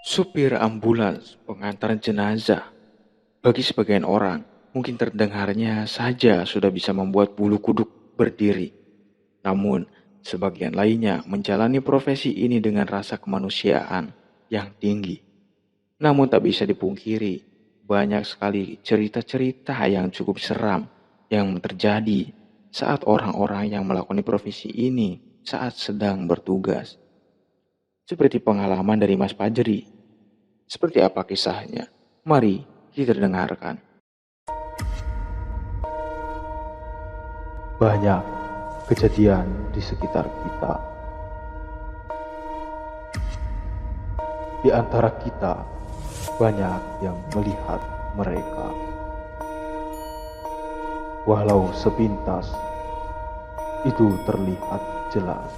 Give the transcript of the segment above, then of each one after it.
Supir ambulans pengantar jenazah. Bagi sebagian orang, mungkin terdengarnya saja sudah bisa membuat bulu kuduk berdiri. Namun, sebagian lainnya menjalani profesi ini dengan rasa kemanusiaan yang tinggi. Namun tak bisa dipungkiri, banyak sekali cerita-cerita yang cukup seram yang terjadi saat orang-orang yang melakukan profesi ini saat sedang bertugas. Seperti pengalaman dari Mas Pajeri. Seperti apa kisahnya? Mari kita dengarkan. Banyak kejadian di sekitar kita. Di antara kita, banyak yang melihat mereka. Walau sepintas, itu terlihat jelas.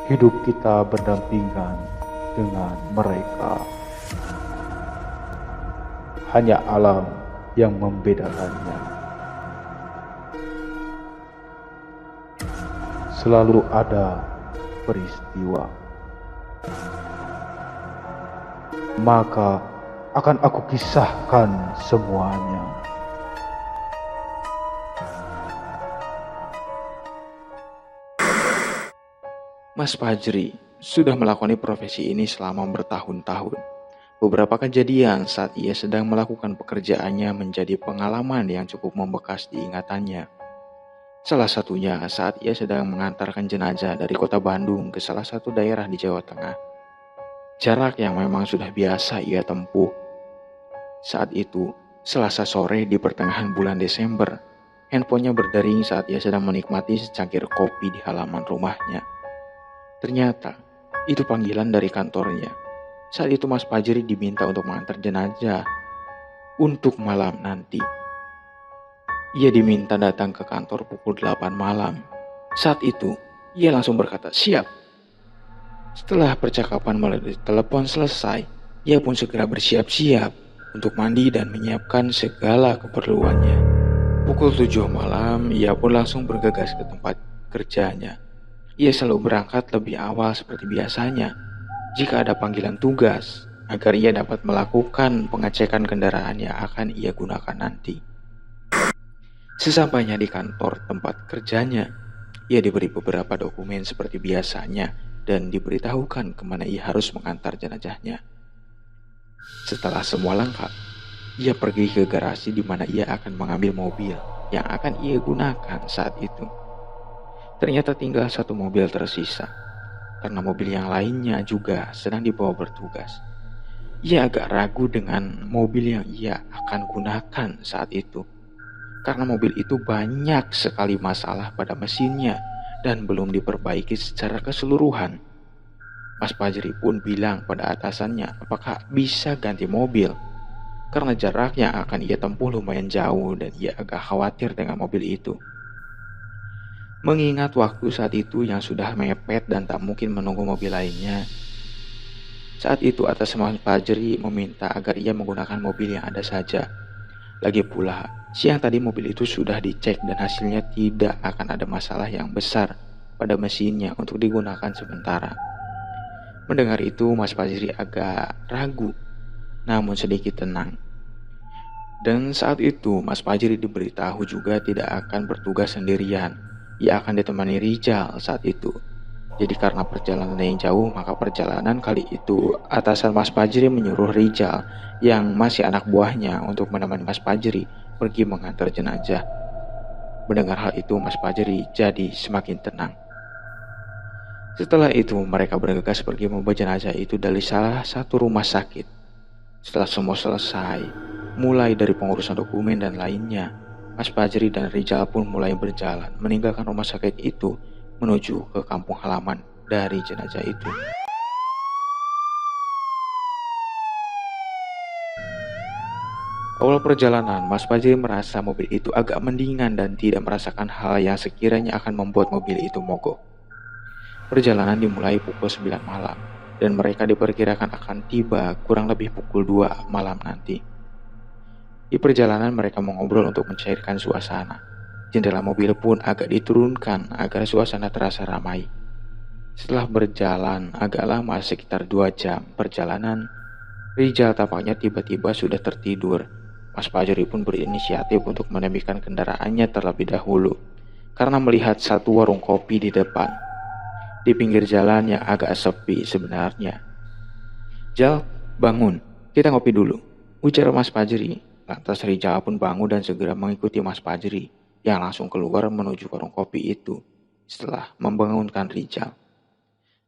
Hidup kita berdampingan dengan mereka. Hanya alam yang membedakannya. Selalu ada peristiwa. Maka akan aku kisahkan semuanya. Mas Fajri sudah melakukan profesi ini selama bertahun-tahun. Beberapa kejadian saat ia sedang melakukan pekerjaannya menjadi pengalaman yang cukup membekas di ingatannya. Salah satunya saat ia sedang mengantarkan jenazah dari kota Bandung ke salah satu daerah di Jawa Tengah. Jarak yang memang sudah biasa ia tempuh. Saat itu, Selasa sore di pertengahan bulan Desember, handphonenya berdering saat ia sedang menikmati secangkir kopi di halaman rumahnya. Ternyata, itu panggilan dari kantornya. Saat itu Mas Fajri diminta untuk mengantar jenazah untuk malam nanti. Ia diminta datang ke kantor pukul 8 malam. Saat itu, ia langsung berkata, "Siap." Setelah percakapan melalui telepon selesai, ia pun segera bersiap-siap untuk mandi dan menyiapkan segala keperluannya. Pukul 7 malam, ia pun langsung bergegas ke tempat kerjanya. Ia selalu berangkat lebih awal seperti biasanya jika ada panggilan tugas agar ia dapat melakukan pengecekan kendaraan yang akan ia gunakan nanti. Sesampainya di kantor tempat kerjanya, ia diberi beberapa dokumen seperti biasanya dan diberitahukan kemana ia harus mengantar jenazahnya. Setelah semua lengkap, ia pergi ke garasi di mana ia akan mengambil mobil yang akan ia gunakan saat itu. Ternyata tinggal satu mobil tersisa, karena mobil yang lainnya juga sedang dibawa bertugas. Ia agak ragu dengan mobil yang ia akan gunakan saat itu, karena mobil itu banyak sekali masalah pada mesinnya dan belum diperbaiki secara keseluruhan. Mas Fajri pun bilang pada atasannya apakah bisa ganti mobil, karena jarak yang akan ia tempuh lumayan jauh dan ia agak khawatir dengan mobil itu. Mengingat waktu saat itu yang sudah mepet dan tak mungkin menunggu mobil lainnya, saat itu atas Mas Fajri meminta agar ia menggunakan mobil yang ada saja. Lagi pula, siang tadi mobil itu sudah dicek dan hasilnya tidak akan ada masalah yang besar pada mesinnya untuk digunakan sementara. Mendengar itu, Mas Fajri agak ragu, namun sedikit tenang. Dan saat itu, Mas Fajri diberitahu juga tidak akan bertugas sendirian. Ia akan ditemani Rijal saat itu. Jadi karena perjalanan yang jauh, maka perjalanan kali itu atasan Mas Fajri menyuruh Rijal yang masih anak buahnya untuk menemani Mas Fajri pergi mengantar jenazah. Mendengar hal itu, Mas Fajri jadi semakin tenang. Setelah itu, mereka bergegas pergi membawa jenazah itu dari salah satu rumah sakit. Setelah semua selesai, mulai dari pengurusan dokumen dan lainnya, Mas Fajri dan Rijal pun mulai berjalan meninggalkan rumah sakit itu menuju ke kampung halaman dari jenazah itu. Awal perjalanan, Mas Fajri merasa mobil itu agak mendingan dan tidak merasakan hal yang sekiranya akan membuat mobil itu mogok. Perjalanan dimulai pukul 9 malam dan mereka diperkirakan akan tiba kurang lebih pukul 2 malam nanti. Di perjalanan mereka mengobrol untuk mencairkan suasana. Jendela mobil pun agak diturunkan agar suasana terasa ramai. Setelah berjalan agak lama sekitar 2 jam perjalanan, Rijal tampaknya tiba-tiba sudah tertidur. Mas Fajri pun berinisiatif untuk menepikan kendaraannya terlebih dahulu karena melihat satu warung kopi di depan, di pinggir jalan yang agak sepi sebenarnya. "Jal, bangun, kita ngopi dulu," ujar Mas Fajri. Lantas Rijal pun bangun dan segera mengikuti Mas Fajri yang langsung keluar menuju warung kopi itu. Setelah membangunkan Rijal,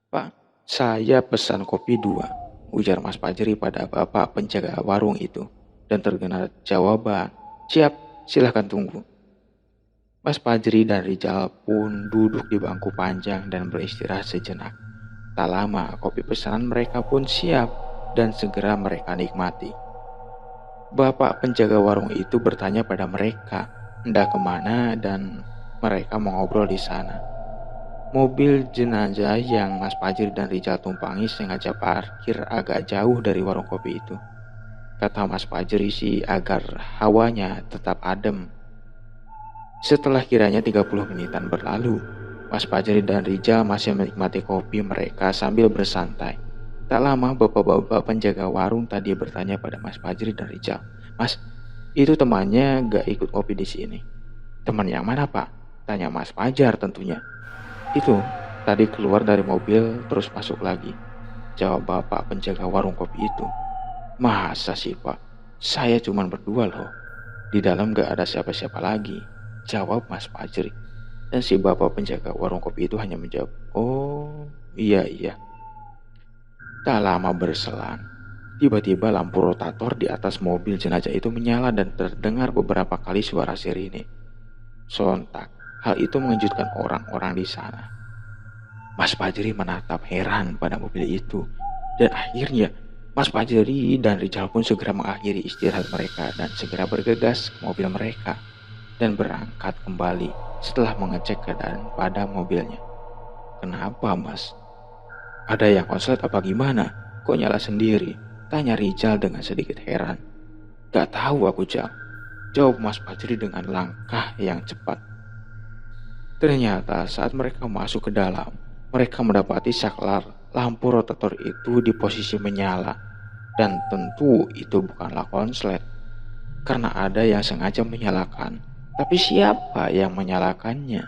"Pak, saya pesan kopi 2," ujar Mas Fajri pada bapak penjaga warung itu. Dan terdengar jawaban, "Siap, silahkan tunggu." Mas Fajri dan Rijal pun duduk di bangku panjang dan beristirahat sejenak. Tak lama, kopi pesanan mereka pun siap dan segera mereka nikmati. Bapak penjaga warung itu bertanya pada mereka hendak kemana dan mereka mengobrol di sana. Mobil jenazah yang Mas Fajri dan Rijal tumpangi sengaja parkir agak jauh dari warung kopi itu. Kata Mas Fajri sih agar hawanya tetap adem. Setelah kiranya 30 menitan berlalu, Mas Fajri dan Rijal masih menikmati kopi mereka sambil bersantai. Tak lama bapak-bapak penjaga warung tadi bertanya pada Mas Fajri dan Rijal, "Mas, itu temannya gak ikut kopi di sini." "Teman yang mana, Pak?" tanya Mas Fajar tentunya. "Itu, tadi keluar dari mobil terus masuk lagi," jawab bapak penjaga warung kopi itu. "Masa sih, Pak? Saya cuma berdua loh. Di dalam gak ada siapa-siapa lagi," jawab Mas Fajri. Dan si bapak penjaga warung kopi itu hanya menjawab, "Oh, iya iya." Tak lama berselang, tiba-tiba lampu rotator di atas mobil jenazah itu menyala dan terdengar beberapa kali suara sirine. Sontak, hal itu mengejutkan orang-orang di sana. Mas Fajri menatap heran pada mobil itu. Dan akhirnya, Mas Fajri dan Rijal pun segera mengakhiri istirahat mereka dan segera bergegas ke mobil mereka dan berangkat kembali setelah mengecek keadaan pada mobilnya. "Kenapa, Mas? Ada yang konslet apa gimana? Kok nyala sendiri?" tanya Rijal dengan sedikit heran. "Gak tahu aku, Jal," jawab Mas Fajri dengan langkah yang cepat. Ternyata saat mereka masuk ke dalam, mereka mendapati saklar lampu rotator itu di posisi menyala. Dan tentu itu bukanlah konslet, karena ada yang sengaja menyalakan. Tapi siapa yang menyalakannya?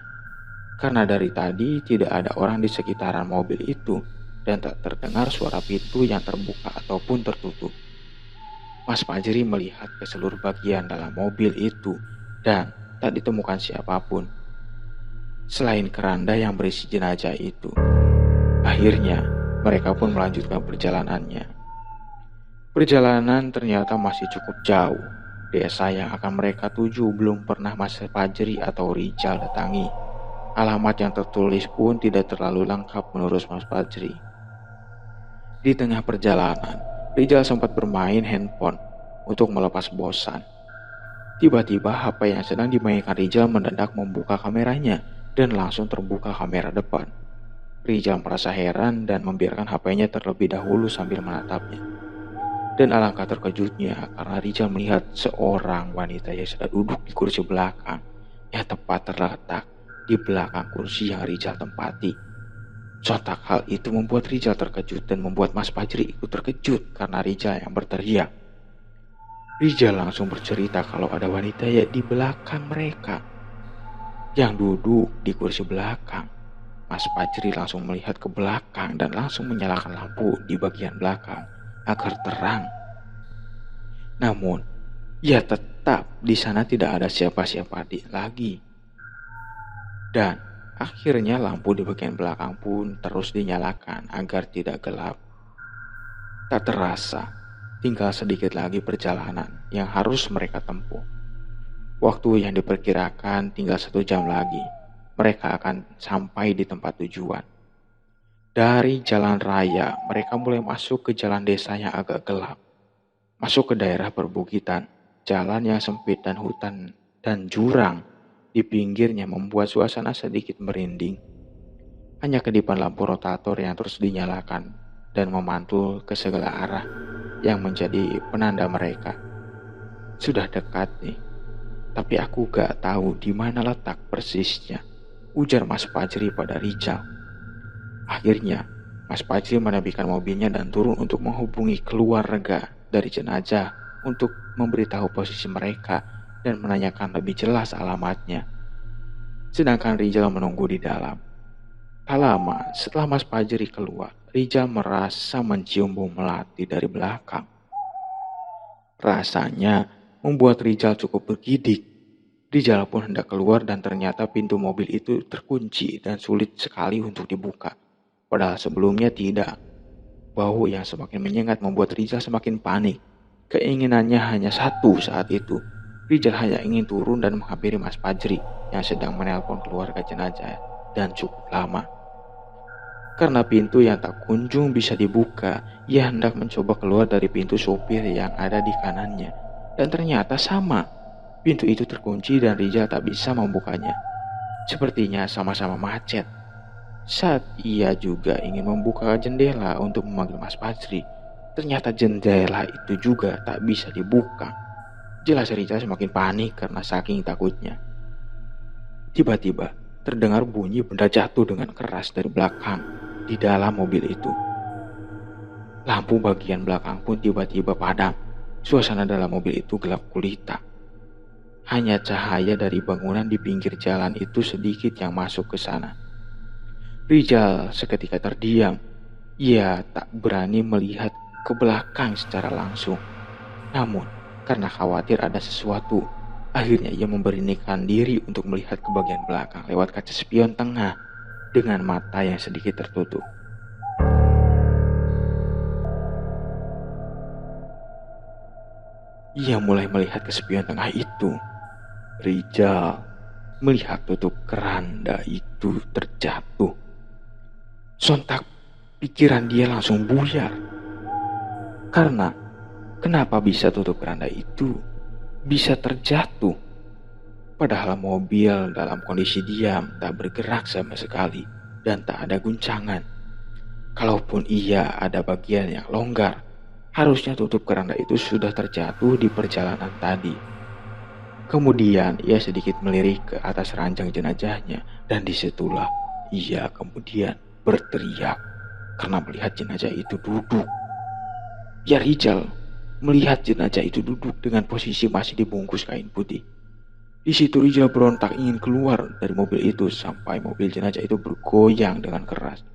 Karena dari tadi tidak ada orang di sekitaran mobil itu dan tak terdengar suara pintu yang terbuka ataupun tertutup. Mas Fajri melihat ke seluruh bagian dalam mobil itu dan tak ditemukan siapapun selain keranda yang berisi jenazah itu. Akhirnya, mereka pun melanjutkan perjalanannya. Perjalanan ternyata masih cukup jauh. Desa yang akan mereka tuju belum pernah Mas Fajri atau Rijal datangi. Alamat yang tertulis pun tidak terlalu lengkap menurut Mas Fajri. Di tengah perjalanan, Rijal sempat bermain handphone untuk melepas bosan. Tiba-tiba HP yang sedang dimainkan Rijal mendadak membuka kameranya dan langsung terbuka kamera depan. Rijal merasa heran dan membiarkan HP-nya terlebih dahulu sambil menatapnya. Dan alangkah terkejutnya karena Rijal melihat seorang wanita yang sedang duduk di kursi belakang yang tepat terletak di belakang kursi yang Rijal tempati. Sontak hal itu membuat Rijal terkejut dan membuat Mas Fajri ikut terkejut karena Rijal yang berteriak. Rijal langsung bercerita kalau ada wanita di belakang mereka yang duduk di kursi belakang. Mas Fajri langsung melihat ke belakang dan langsung menyalakan lampu di bagian belakang agar terang. Namun, ya tetap di sana tidak ada siapa-siapa lagi. Dan akhirnya lampu di bagian belakang pun terus dinyalakan agar tidak gelap. Tak terasa, tinggal sedikit lagi perjalanan yang harus mereka tempuh. Waktu yang diperkirakan tinggal 1 jam lagi, mereka akan sampai di tempat tujuan. Dari jalan raya, mereka mulai masuk ke jalan desa yang agak gelap. Masuk ke daerah perbukitan, jalan yang sempit dan hutan dan jurang di pinggirnya membuat suasana sedikit merinding. Hanya kedipan lampu rotator yang terus dinyalakan dan memantul ke segala arah yang menjadi penanda mereka. Sudah dekat nih, tapi aku gak tahu di mana letak persisnya, ujar Mas Fajri pada Rijal. Akhirnya, Mas Fajri menepikan mobilnya dan turun untuk menghubungi keluarga dari jenazah untuk memberitahu posisi mereka dan menanyakan lebih jelas alamatnya. Sedangkan Rijal menunggu di dalam. Tak lama setelah Mas Fajri keluar, Rijal merasa mencium bau melati dari belakang. Rasanya membuat Rijal cukup bergidik. Rijal pun hendak keluar dan ternyata pintu mobil itu terkunci dan sulit sekali untuk dibuka. Padahal sebelumnya tidak. Bau yang semakin menyengat membuat Rijal semakin panik. Keinginannya hanya satu saat itu. Rijal hanya ingin turun dan menghampiri Mas Fajri yang sedang menelpon keluarga jenazah dan cukup lama. Karena pintu yang tak kunjung bisa dibuka, ia hendak mencoba keluar dari pintu sopir yang ada di kanannya. Dan ternyata sama. Pintu itu terkunci dan Rijal tak bisa membukanya. Sepertinya sama-sama macet. Saat ia juga ingin membuka jendela untuk memanggil Mas Fajri, ternyata jendela itu juga tak bisa dibuka. Jelas Rijal semakin panik karena saking takutnya. Tiba-tiba terdengar bunyi benda jatuh dengan keras dari belakang di dalam mobil itu. Lampu bagian belakang pun tiba-tiba padam. Suasana dalam mobil itu gelap gulita. Hanya cahaya dari bangunan di pinggir jalan itu sedikit yang masuk ke sana. Rijal seketika terdiam. Ia tak berani melihat ke belakang secara langsung. Namun, karena khawatir ada sesuatu, akhirnya ia memberanikan diri untuk melihat ke bagian belakang lewat kaca spion tengah dengan mata yang sedikit tertutup. Ia mulai melihat ke spion tengah itu. Rijal melihat tutup keranda itu terjatuh. Sontak pikiran dia langsung buyar. Karena kenapa bisa tutup keranda itu bisa terjatuh? Padahal mobil dalam kondisi diam, tak bergerak sama sekali dan tak ada guncangan. Kalaupun ia ada bagian yang longgar, harusnya tutup keranda itu sudah terjatuh di perjalanan tadi. Kemudian ia sedikit melirik ke atas ranjang jenazahnya dan disitulah ia kemudian berteriak karena melihat jenazah itu duduk. Ya, Rijal melihat jenazah itu duduk dengan posisi masih dibungkus kain putih. Di situ Rijal berontak ingin keluar dari mobil itu sampai mobil jenazah itu bergoyang dengan keras.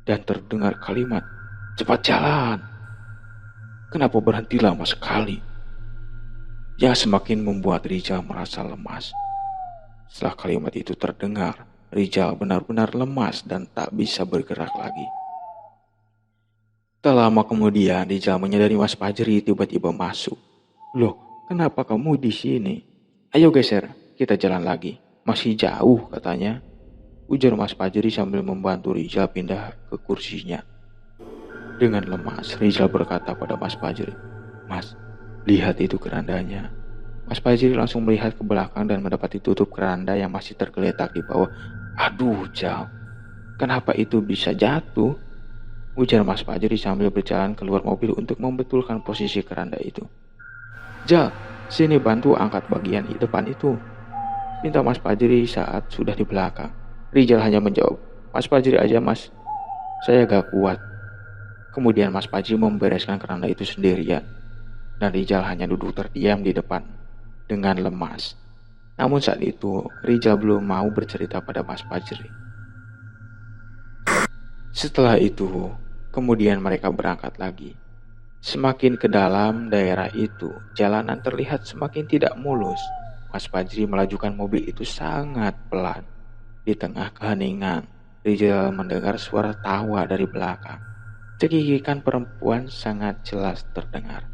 Dan terdengar kalimat, "Cepat jalan." Kenapa berhenti lama sekali? Yang semakin membuat Rijal merasa lemas. Setelah kalimat itu terdengar, Rijal benar-benar lemas dan tak bisa bergerak lagi. Tak lama kemudian, Rijal menyadari Mas Fajri tiba-tiba masuk. "Loh, kenapa kamu di sini? Ayo geser, kita jalan lagi. Masih jauh," katanya. Ujar Mas Fajri sambil membantu Rijal pindah ke kursinya. Dengan lemas, Rijal berkata pada Mas Fajri, "Mas, lihat itu kerandanya." Mas Fajri langsung melihat ke belakang dan mendapati tutup keranda yang masih tergeletak di bawah. "Aduh, Jal, kenapa itu bisa jatuh?" Ujar Mas Fajri sambil berjalan keluar mobil untuk membetulkan posisi keranda itu. "Jal, sini bantu angkat bagian di depan itu," minta Mas Fajri saat sudah di belakang. Rijal hanya menjawab, "Mas Fajri aja, Mas, saya gak kuat." Kemudian Mas Fajri membereskan keranda itu sendirian, dan Rijal hanya duduk terdiam di depan dengan lemas. Namun saat itu Rijal belum mau bercerita pada Mas Fajri. Setelah itu, kemudian mereka berangkat lagi. Semakin ke dalam daerah itu, jalanan terlihat semakin tidak mulus. Mas Fajri melajukan mobil itu sangat pelan. Di tengah keheningan, Rijal mendengar suara tawa dari belakang. Cekikikan perempuan sangat jelas terdengar.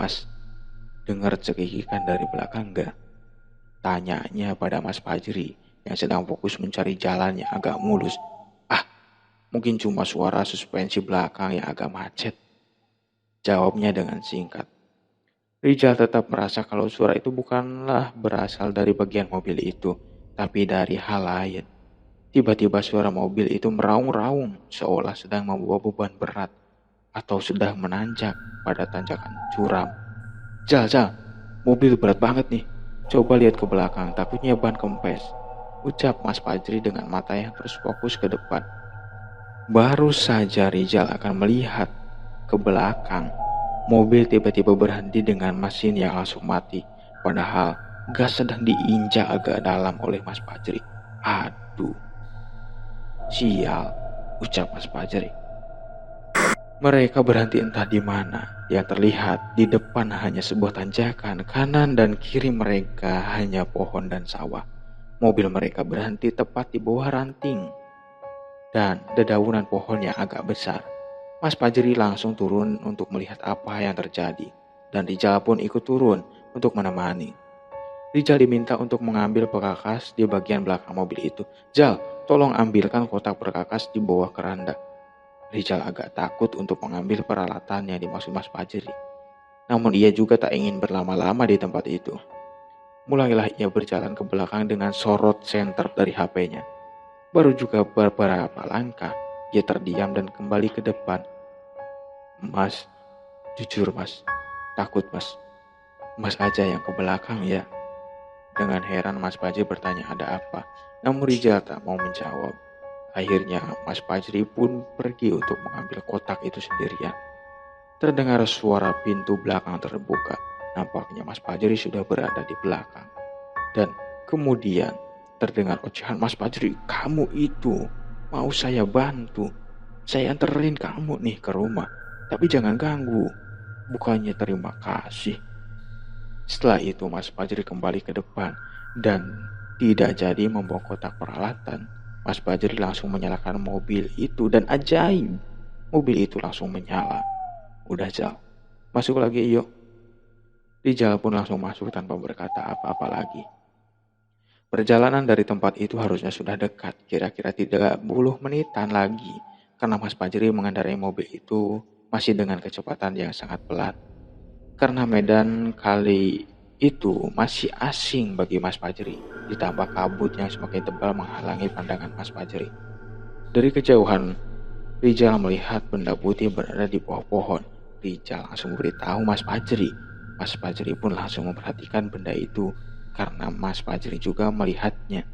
"Mas, dengar cekikikan dari belakang enggak?" Tanyanya pada Mas Fajri yang sedang fokus mencari jalan yang agak mulus. "Ah, mungkin cuma suara suspensi belakang yang agak macet," jawabnya dengan singkat. Rijal tetap merasa kalau suara itu bukanlah berasal dari bagian mobil itu, tapi dari hal lain. Tiba-tiba suara mobil itu meraung-raung seolah sedang membawa beban berat atau sedang menanjak pada tanjakan curam. Jal, mobil berat banget nih. Coba lihat ke belakang, takutnya ban kempes," ucap Mas Fajri dengan mata yang terus fokus ke depan. Baru saja Rizal akan melihat ke belakang, mobil tiba-tiba berhenti dengan mesin yang langsung mati. Padahal gas sedang diinjak agak dalam oleh Mas Fajri. Aduh, sial, ucap Mas Fajri. Mereka berhenti entah di mana. Yang terlihat di depan hanya sebuah tanjakan, kanan dan kiri mereka hanya pohon dan sawah. Mobil mereka berhenti tepat di bawah ranting dan dedaunan pohon yang agak besar. Mas Fajri langsung turun untuk melihat apa yang terjadi, dan Rijal pun ikut turun untuk menemani. Rijal diminta untuk mengambil perkakas di bagian belakang mobil itu. "Jal, tolong ambilkan kotak perkakas di bawah keranda." Rijal agak takut untuk mengambil peralatan yang dimaksud Mas Fajri. Namun ia juga tak ingin berlama-lama di tempat itu. Mulailah ia berjalan ke belakang dengan sorot senter dari HP-nya. Baru juga beberapa langkah, ia terdiam dan kembali ke depan. "Mas, jujur mas, takut mas. Mas aja yang ke belakang ya." Dengan heran Mas Fajri bertanya ada apa. Namun Rijal tak mau menjawab. Akhirnya Mas Fajri pun pergi untuk mengambil kotak itu sendirian. Terdengar suara pintu belakang terbuka. Nampaknya Mas Fajri sudah berada di belakang. Dan kemudian terdengar ocehan Mas Fajri, "Kamu itu, mau saya bantu. Saya anterin kamu nih ke rumah. Tapi jangan ganggu. Bukannya terima kasih." Setelah itu Mas Fajri kembali ke depan dan tidak jadi membawa kotak peralatan. Mas Fajri langsung menyalakan mobil itu dan ajaib, mobil itu langsung menyala. "Udah Jal, masuk lagi yuk." Rijal pun langsung masuk tanpa berkata apa-apa lagi. Perjalanan dari tempat itu harusnya sudah dekat, kira-kira 30 menitan lagi, karena Mas Fajri mengendarai mobil itu masih dengan kecepatan yang sangat pelan. Karena medan kali itu masih asing bagi Mas Fajri, ditambah kabut yang semakin tebal menghalangi pandangan Mas Fajri. Dari kejauhan, Rijal melihat benda putih berada di bawah pohon. Rijal langsung beritahu Mas Fajri. Mas Fajri pun langsung memperhatikan benda itu karena Mas Fajri juga melihatnya.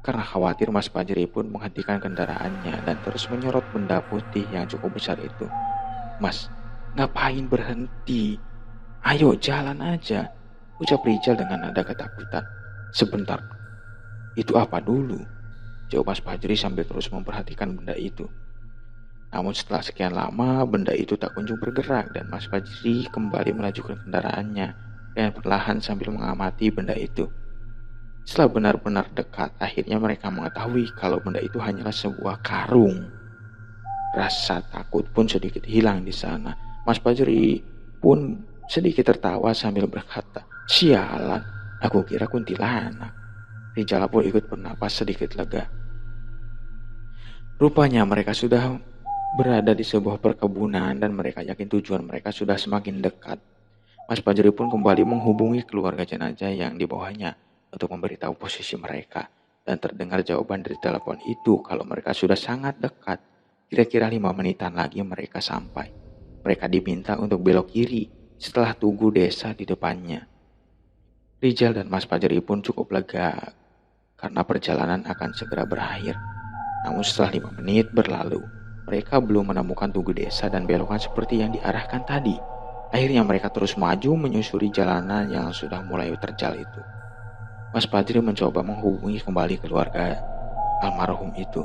Karena khawatir, Mas Fajri pun menghentikan kendaraannya dan terus menyorot benda putih yang cukup besar itu. "Mas, ngapain berhenti? Ayo jalan aja," ucap Rijal dengan nada ketakutan. "Sebentar, itu apa dulu?" jawab Mas Fajri sambil terus memperhatikan benda itu. Namun setelah sekian lama, benda itu tak kunjung bergerak dan Mas Fajri kembali melajukan kendaraannya dengan perlahan sambil mengamati benda itu. Setelah benar-benar dekat, akhirnya mereka mengetahui kalau benda itu hanyalah sebuah karung. Rasa takut pun sedikit hilang di sana. Mas Fajri pun sedikit tertawa sambil berkata, "Sialan, aku kira kuntilanak." Rijal pun ikut bernapas sedikit lega. Rupanya mereka sudah berada di sebuah perkebunan dan mereka yakin tujuan mereka sudah semakin dekat. Mas Fajri pun kembali menghubungi keluarga jenazah yang dibawanya untuk memberitahu posisi mereka. Dan terdengar jawaban dari telepon itu kalau mereka sudah sangat dekat. Kira-kira 5 menitan lagi mereka sampai. Mereka diminta untuk belok kiri setelah tugu desa di depannya. Rijal dan Mas Fajri pun cukup lega karena perjalanan akan segera berakhir. Namun setelah 5 menit berlalu, mereka belum menemukan tugu desa dan belokan seperti yang diarahkan tadi. Akhirnya mereka terus maju menyusuri jalanan yang sudah mulai terjal itu. Mas Fajri mencoba menghubungi kembali keluarga almarhum itu.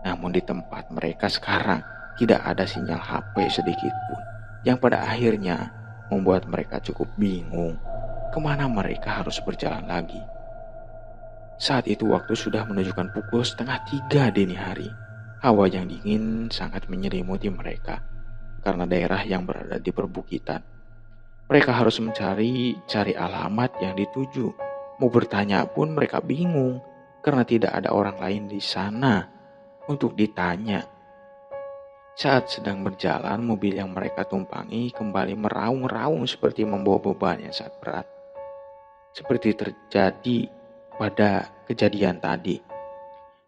Namun di tempat mereka sekarang tidak ada sinyal HP sedikit pun, yang pada akhirnya membuat mereka cukup bingung kemana mereka harus berjalan lagi. Saat itu waktu sudah menunjukkan pukul 2:30 dini hari. Hawa yang dingin sangat menyelimuti mereka karena daerah yang berada di perbukitan. Mereka harus cari alamat yang dituju. Mau bertanya pun mereka bingung karena tidak ada orang lain di sana untuk ditanya. Saat sedang berjalan, mobil yang mereka tumpangi kembali meraung-raung seperti membawa beban yang sangat berat. Seperti terjadi pada kejadian tadi.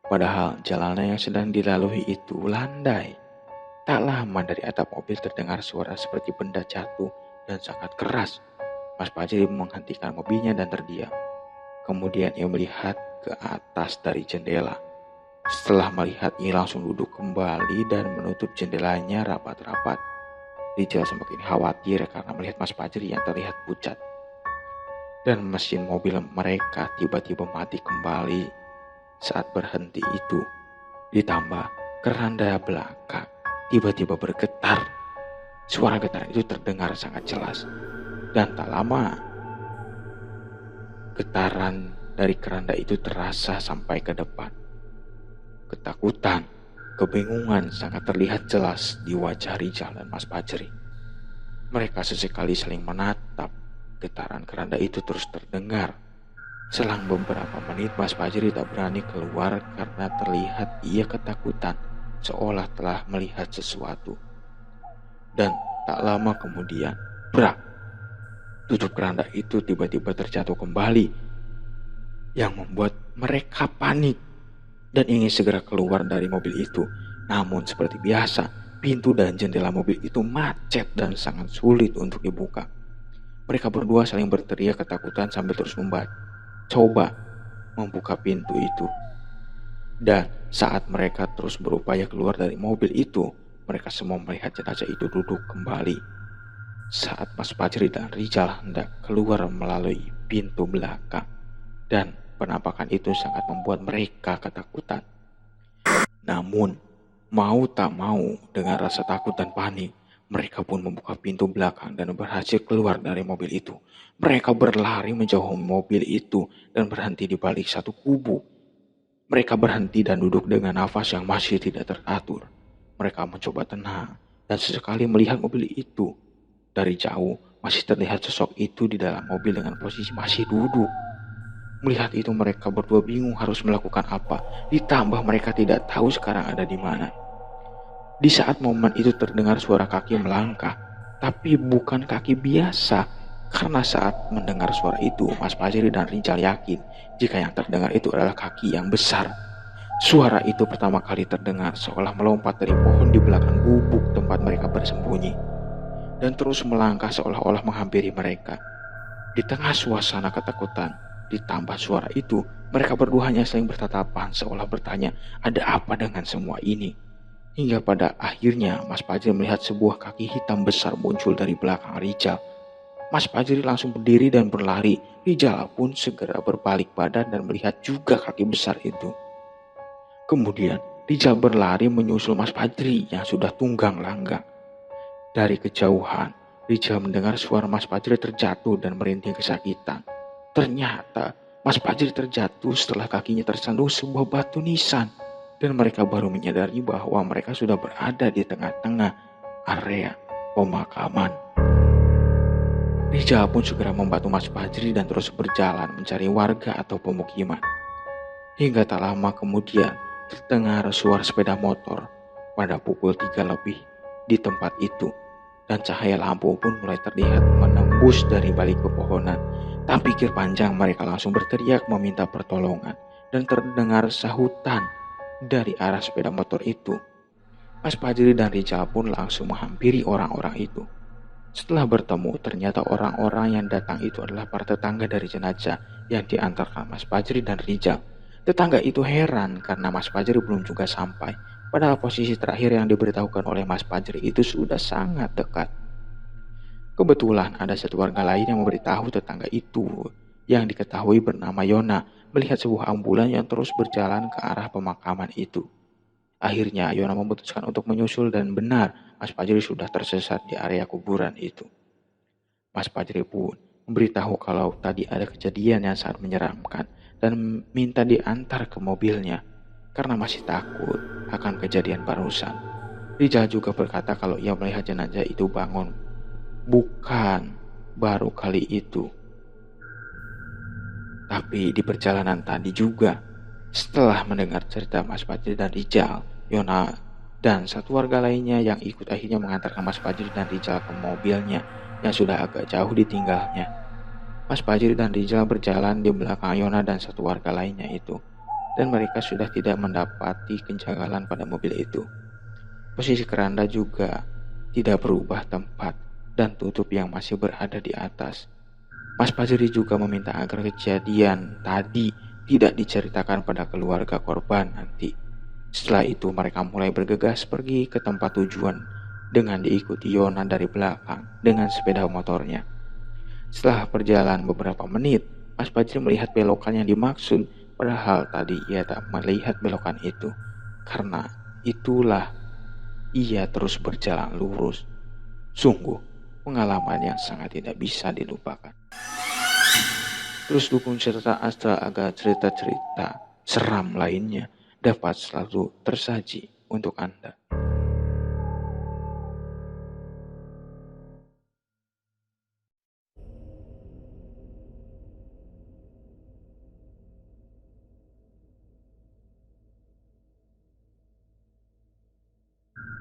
Padahal jalanan yang sedang dilalui itu landai. Tak lama dari atap mobil terdengar suara seperti benda jatuh dan sangat keras. Mas Fajri menghentikan mobilnya dan terdiam. Kemudian ia melihat ke atas dari jendela. Setelah melihat ia langsung duduk kembali dan menutup jendelanya rapat-rapat. Rijal semakin khawatir karena melihat Mas Fajri yang terlihat pucat. Dan mesin mobil mereka tiba-tiba mati kembali saat berhenti itu. Ditambah keranda belakang tiba-tiba bergetar. Suara getar itu terdengar sangat jelas. Dan tak lama, getaran dari keranda itu terasa sampai ke depan. Ketakutan, kebingungan sangat terlihat jelas di wajah Rijal dan Mas Fajri. Mereka sesekali saling menatap. Getaran keranda itu terus terdengar. Selang beberapa menit Mas Fajri tak berani keluar karena terlihat ia ketakutan, seolah telah melihat sesuatu. Dan tak lama kemudian, brak! Tutup keranda itu tiba-tiba terjatuh kembali, yang membuat mereka panik dan ingin segera keluar dari mobil itu. Namun seperti biasa, pintu dan jendela mobil itu macet dan sangat sulit untuk dibuka. Mereka berdua saling berteriak ketakutan sambil terus coba membuka pintu itu. Dan saat mereka terus berupaya keluar dari mobil itu, mereka semua melihat jenazah itu duduk kembali. Saat Mas Fajri dan Rijal hendak keluar melalui pintu belakang, dan penampakan itu sangat membuat mereka ketakutan. Namun, mau tak mau dengan rasa takut dan panik, mereka pun membuka pintu belakang dan berhasil keluar dari mobil itu. Mereka berlari menjauhi mobil itu dan berhenti di balik satu kubu. Mereka berhenti dan duduk dengan nafas yang masih tidak teratur. Mereka mencoba tenang dan sesekali melihat mobil itu. Dari jauh, masih terlihat sosok itu di dalam mobil dengan posisi masih duduk. Melihat itu mereka berdua bingung harus melakukan apa, ditambah mereka tidak tahu sekarang ada di mana. Di saat momen itu terdengar suara kaki melangkah, tapi bukan kaki biasa. Karena saat mendengar suara itu, Mas Fajri dan Rijal yakin jika yang terdengar itu adalah kaki yang besar. Suara itu pertama kali terdengar seolah melompat dari pohon di belakang gubuk tempat mereka bersembunyi, dan terus melangkah seolah-olah menghampiri mereka. Di tengah suasana ketakutan, ditambah suara itu, mereka berdua hanya saling bertatapan seolah bertanya, ada apa dengan semua ini? Hingga pada akhirnya Mas Fajri melihat sebuah kaki hitam besar muncul dari belakang Rijal. Mas Fajri langsung berdiri dan berlari. Rijal pun segera berbalik badan dan melihat juga kaki besar itu. Kemudian Rijal berlari menyusul Mas Fajri yang sudah tunggang langgang. Dari kejauhan, Rijal mendengar suara Mas Fajri terjatuh dan merintih kesakitan. Ternyata Mas Fajri terjatuh setelah kakinya tersandung sebuah batu nisan, dan mereka baru menyadari bahwa mereka sudah berada di tengah-tengah area pemakaman. Rijal pun segera membantu Mas Fajri dan terus berjalan mencari warga atau pemukiman. Hingga tak lama kemudian terdengar suara sepeda motor pada pukul 3 lebih di tempat itu, dan cahaya lampu pun mulai terlihat menembus dari balik pepohonan. Tak pikir panjang mereka langsung berteriak meminta pertolongan, dan terdengar sahutan dari arah sepeda motor itu. Mas Fajri dan Rijal pun langsung menghampiri orang-orang itu. Setelah bertemu, ternyata orang-orang yang datang itu adalah para tetangga dari jenazah yang diantarkan Mas Fajri dan Rijal. Tetangga itu heran karena Mas Fajri belum juga sampai, padahal posisi terakhir yang diberitahukan oleh Mas Fajri itu sudah sangat dekat. Kebetulan ada satu warga lain yang memberitahu tetangga itu yang diketahui bernama Yona melihat sebuah ambulan yang terus berjalan ke arah pemakaman itu. Akhirnya Yona memutuskan untuk menyusul dan benar Mas Fajri sudah tersesat di area kuburan itu. Mas Fajri pun memberitahu kalau tadi ada kejadian yang sangat menyeramkan dan minta diantar ke mobilnya karena masih takut akan kejadian barusan. Rijal juga berkata kalau ia melihat jenazah itu bangun. Bukan baru kali itu, tapi di perjalanan tadi juga. Setelah mendengar cerita Mas Fajri dan Rijal, Yona dan satu warga lainnya yang ikut akhirnya mengantarkan Mas Fajri dan Rijal ke mobilnya yang sudah agak jauh ditinggalnya. Mas Fajri dan Rijal berjalan di belakang Yona dan satu warga lainnya itu, dan mereka sudah tidak mendapati kejanggalan pada mobil itu. Posisi keranda juga tidak berubah tempat dan tutup yang masih berada di atas. Mas Fajri juga meminta agar kejadian tadi tidak diceritakan pada keluarga korban nanti, Setelah itu mereka mulai bergegas pergi ke tempat tujuan dengan diikuti Yona dari belakang dengan sepeda motornya. Setelah berjalan beberapa menit, Mas Fajri melihat belokan yang dimaksud, padahal tadi ia tak melihat belokan itu. Karena itulah ia terus berjalan lurus. Sungguh, pengalaman yang sangat tidak bisa dilupakan. Terus dukung serta Astra agar cerita-cerita seram lainnya dapat selalu tersaji untuk Anda.